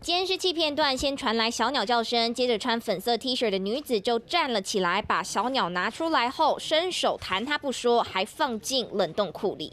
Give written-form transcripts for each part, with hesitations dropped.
监视器片段先传来小鸟叫声，接着穿粉色 T 恤的女子就站了起来，把小鸟拿出来后，伸手弹它不说，还放进冷冻库里。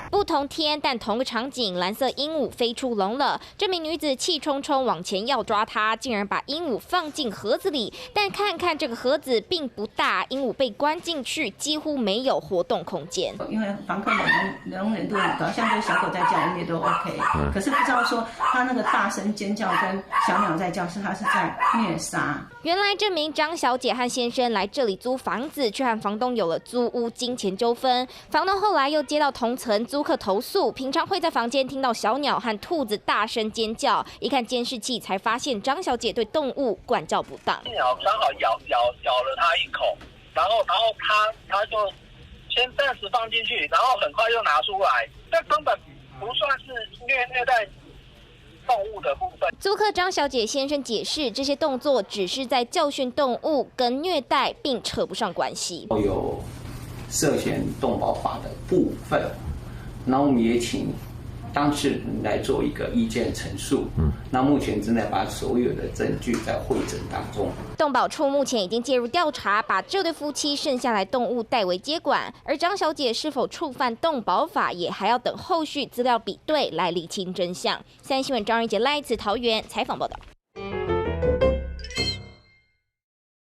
不同天，但同个场景，蓝色鹦鹉飞出笼了。这名女子气冲冲往前要抓它，竟然把鹦鹉放进盒子里。但看看这个盒子并不大，鹦鹉被关进去，几乎没有活动空间。因为房客的容忍度很高，像这小狗在叫，我们也都 OK。可是不知道说它那个大声尖叫跟小鸟在叫，它是在虐杀。原来这名张小姐和先生来这里租房子，却和房东有了租屋金钱纠纷。房东后来又接到同层租客投诉，平常会在房间听到小鸟和兔子大声尖叫，一看监视器才发现张小姐对动物管教不当。鸟刚好咬了她一口，然后她就先暂时放进去，然后很快又拿出来，这根本不算是虐待动物的部分。租客张小姐先生解释，这些动作只是在教训动物，跟虐待并扯不上关系。有涉嫌动保法的部分，那我们也请当事人来做一个意见陈述。那目前正在把所有的证据在汇整当中。动保处目前已经介入调查，把这对夫妻剩下来动物代为接管，而张小姐是否触犯动保法，也还要等后续资料比对来厘清真相。三新闻张仁杰赖慈桃园采访报道。